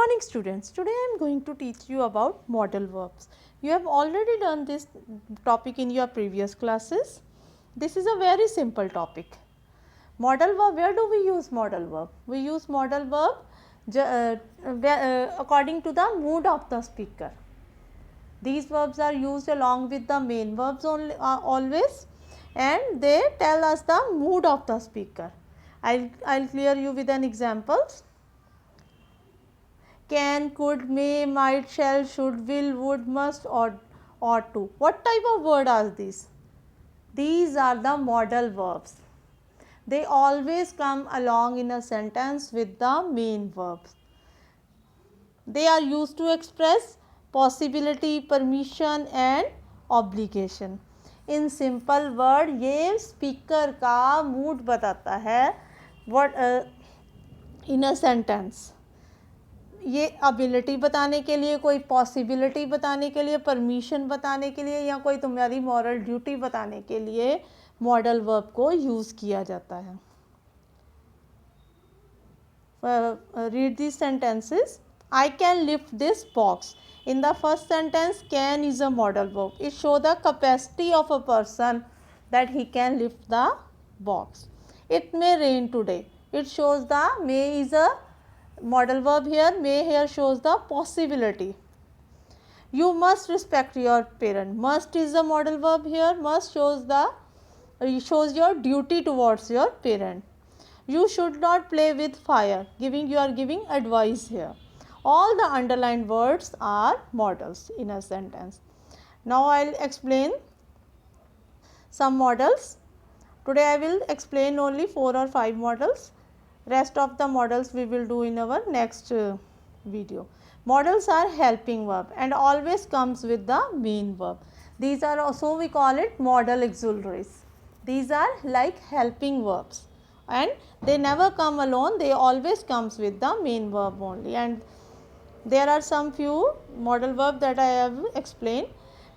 morning students, today I am going to teach you about modal verbs. You have already done this topic in your previous classes. This is a very simple topic. Modal verb, where do we use modal verb? We use modal verb according to the mood of the speaker. These verbs are used along with the main verbs only, always, and they tell us the mood of the speaker. I'll clear you with an example. Can, could, may, might, shall, should, will, would, must, ought to. What type of word are these? These are the modal verbs. They always come along in a sentence with the main verbs. They are used to express possibility, permission and obligation. In simple word, ये speaker का mood बताता है what in a sentence. ये ability बताने के लिए, कोई possibility बताने के लिए, परमिशन बताने के लिए या कोई तुम्हारी मॉरल ड्यूटी बताने के लिए मॉडल वर्ब को यूज़ किया जाता है. Read this sentences. I can lift this box. In the first sentence, can is a modal verb. It shows the capacity of a person that he can lift the box. It may rain today. It shows the may is a modal verb here. May here shows the possibility. You must respect your parent. Must is a modal verb here. Must shows your duty towards your parent. You should not play with fire. You are giving advice here. All the underlined words are modals in a sentence. Now I will explain some modals. Today I will explain only 4 or 5 modals. Rest of the modals we will do in our next video. Modals are helping verb and always comes with the main verb. These are also, we call it modal auxiliaries. These are like helping verbs and they never come alone, they always comes with the main verb only. And there are some few modal verb that I have explained.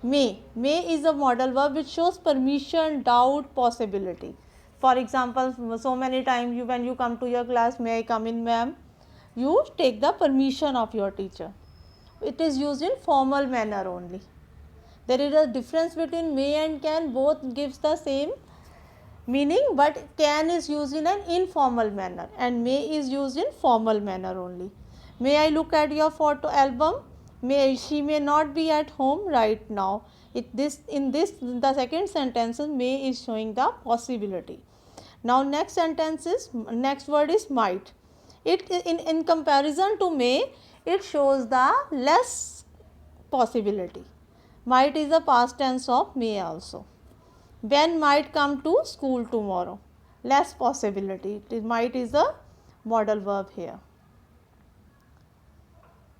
May is a modal verb which shows permission, doubt, possibility. For example, so many times when you come to your class, may I come in ma'am, you take the permission of your teacher. It is used in formal manner only. There is a difference between may and can, both gives the same meaning, but can is used in an informal manner and may is used in formal manner only. May I look at your photo album? She may not be at home right now. In the second sentence, may is showing the possibility. Now next word is might. It in comparison to may, it shows the less possibility. Might is the past tense of may also. Ben might come to school tomorrow. Less possibility. Might is the modal verb here.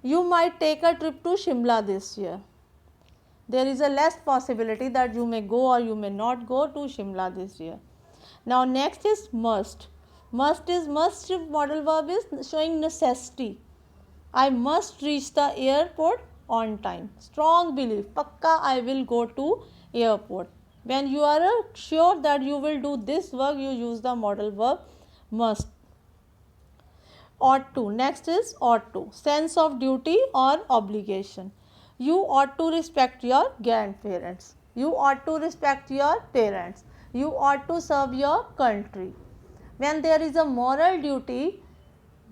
You might take a trip to Shimla this year. There is a less possibility that you may go or you may not go to Shimla this year. Now next is must. Must modal verb is showing necessity. I must reach the airport on time. Strong belief. Pakka I will go to airport. When you are sure that you will do this work, you use the modal verb must. Ought to. Next is ought to. Sense of duty or obligation. You ought to respect your grandparents. You ought to respect your parents. You ought to serve your country. When there is a moral duty,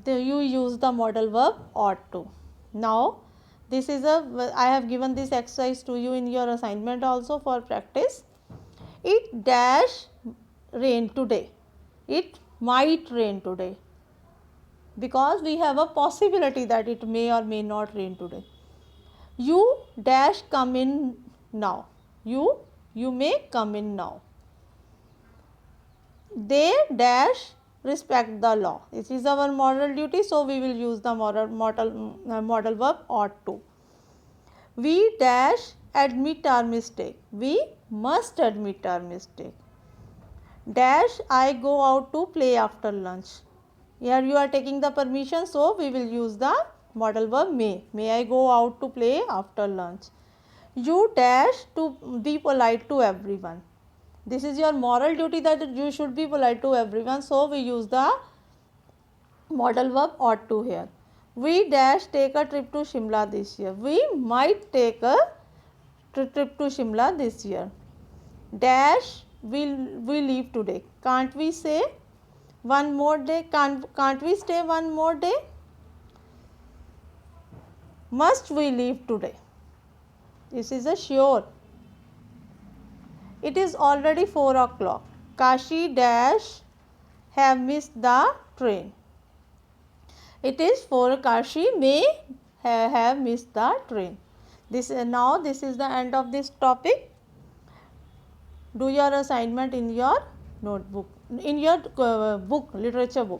you use the modal verb ought to. Now, I have given this exercise to you in your assignment also for practice. It dash rain today. It might rain today. Because we have a possibility that it may or may not rain today. You dash come in now. You may come in now. They dash respect the law. This is our moral duty, so we will use the modal verb ought to. We dash admit our mistake. We must admit our mistake. Dash I go out to play after lunch. Here you are taking the permission, so we will use the modal verb may. May I go out to play after lunch. You dash to be polite to everyone. This is your moral duty that you should be polite to everyone, so we use the modal verb ought to here. We dash take a trip to Shimla this year. We might take a trip to Shimla this year. Dash will we leave today. Can't we say one more day? Can't we stay one more day? Must we leave today? This is a sure. It is already 4 o'clock. Kashi dash have missed the train. It is 4. Kashi may have missed the train. Now this is the end of this topic. Do your assignment in your notebook, in your book, literature book.